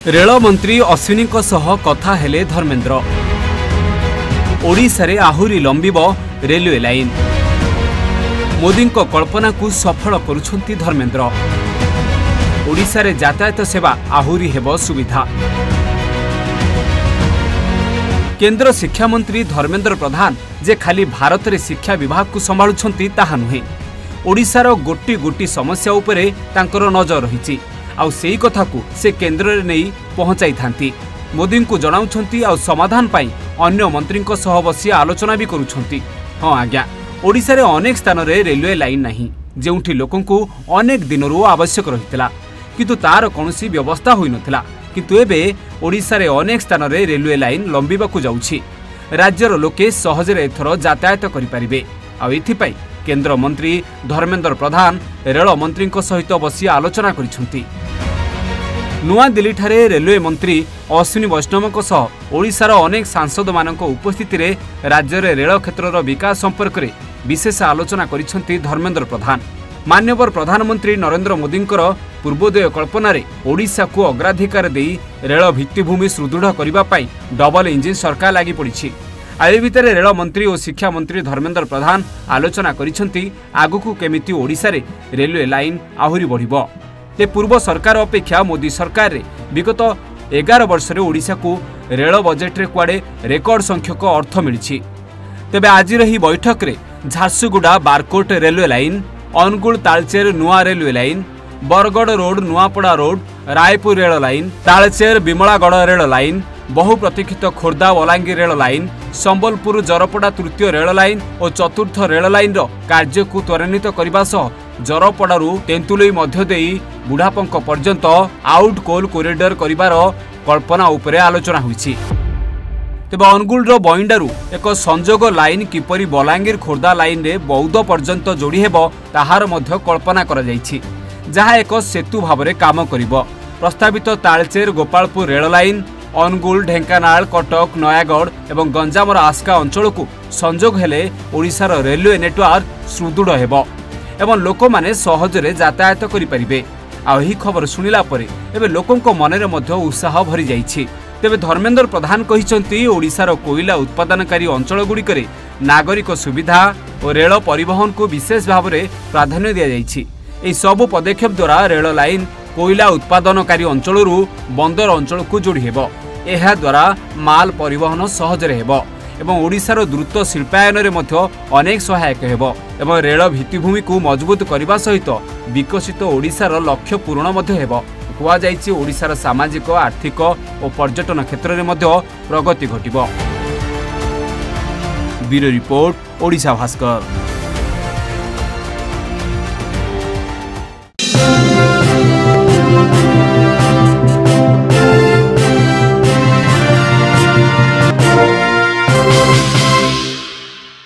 Rail मंत्री अश्विनी कथा हेले धर्मेन्द्र। ओडिशा रे आहुरी लंबिब रेलवे लाइन। मोदी कल्पना को सफल करुछंती धर्मेन्द्र। ओडिशा रे यातायात सेवा आहुरी हेब सुविधा। केंद्र शिक्षा मंत्री धर्मेन्द्र प्रधान जे खाली भारत रे शिक्षा विभाग को संभाळुछंती ताहा नुहे। ओडिशार गोटी गोटी समस्या उपरे तांकर नजर रहिछि। आउ सेही कथा को से केंद्र रे नहीं पहुंचाई थांती। मोदी को जणाउछंती आउ समाधान पाई अन्य मंत्री सह बसी आलोचना भी करुछंती। हाँ आज्ञा, ओडिशा रे अनेक स्थान रे रेलवे लाइन नहीं, जेउठी लोकन को अनेक दिनरू आवश्यक रहितला, किंतु तार कोनोसी व्यवस्था होई नथिला। किंतु एबे ओडिशा रे अनेक स्थान रे रेलवे लाइन लंबिबाकू जाउछि। राज्यर लोके सहजरे एथर यातायात करि परिबे। आ एथिपाई केंद्र मंत्री धर्मेन्द्र प्रधान रेल मंत्री सहित बसी आलोचना करिसंती। नुआ दिल्ली ठारे रेलवे मंत्री अश्विनी वैष्णव सह ओडिशार अनेक सांसद मानक उपस्थिति रे राज्य रे रेल क्षेत्रर विकास संपर्क रे विशेष आलोचना करिसंती धर्मेन्द्र प्रधान। माननीय प्रधानमंत्री नरेंद्र मोदींकर पूर्वोदय कल्पना रे ओडिशा को अग्राधिकार देई रेल भित्तिभूमि सुदृढ़ करिबा पाई डबल इंजिन सरकार लागि पड़िछि। आए भितर रेल मंत्री और शिक्षा मंत्री धर्मेन्द्र प्रधान आलोचना करिसंती आगुकू केमिति ओडिशा रे रेलवे लाइन आहुरी बढ़िबो। ते पूर्व सरकार अपेक्षा मोदी सरकार रे विगत 11 वर्ष रे ओडिशा को रेल बजेट रे कुआडे रेकर्ड संख्यक अर्थ मिलिछि। तेबे आज ही बैठक रे झारसुगुड़ा बारकोट रेलवे लाइन, अनुगुल तालचेर नुआ railway line, Bargarh road Nuapada road Raipur rail line, Talcher Bimlagarh rail line, बहु प्रतीक्षित खोर्धा बलांगीर रेल लाइन, संबलपुर जरपड़ा तृतीय रेल लाइन और चतुर्थ रेल लाइन कार्य को त्वरान्वित करने सह जरपड़ारू तेंतुलई मध्य देई बुढ़ापंक पर्यंत आउट कोल कॉरिडोर करिवार कल्पना उपरे आलोचना होईछि। तेबे अनुगुल बइंडारू एक संजोग लाइन किपरि बलांगीर खोर्धा लाइन रे बौद्ध पर्यंत जोड़ी हेबो ताहार मध्य कल्पना करा जाईछि, जहाँ एक सेतु भावरे काम करिबो। प्रस्तावित तालचेर गोपालपुर रेल लाइन अनुगुल ढेंकानाल कटक नयागढ़ एवं गंजामर आस्का अंचल को संजोग हेले ओडिशार रेलवे नेटवर्क सुदृढ़ हेबो एवं लोक माने सहजरे यातायात करि परिबे। आ एही खबर सुनिला परे एबे लोकंको मनरे मध्य उत्साह भरि जाईछि। तेबे धर्मेन्द्र प्रधान कहिसंती ओडिशार कोयला उत्पादनकारी अंचल गुड़िकरे नागरिक सुविधा और रेल परिवहन को विशेष भाव में प्राधान्य दिया जाइछि। एही सब पदक्षेप द्वारा रेल लाइन कोयला उत्पादनकारी अंचलरू बंदर अंचल को जोड़ी हेबो। एहा द्वारा माल परिवहन सहजरे हेबो एवं ओडिशार द्रुत शिल्पायन रे मध्य अनेक सहायक हेबो एवं रेल भित्तिभूमि को मजबूत करने सहित विकसित ओडिशार लक्ष्य पूरण मध्य हेबो। कुआ जाइछि ओडिशार सामाजिक आर्थिक और पर्यटन क्षेत्र में मध्य प्रगति घटिबो। Bureau report, Odisha Bhaskar.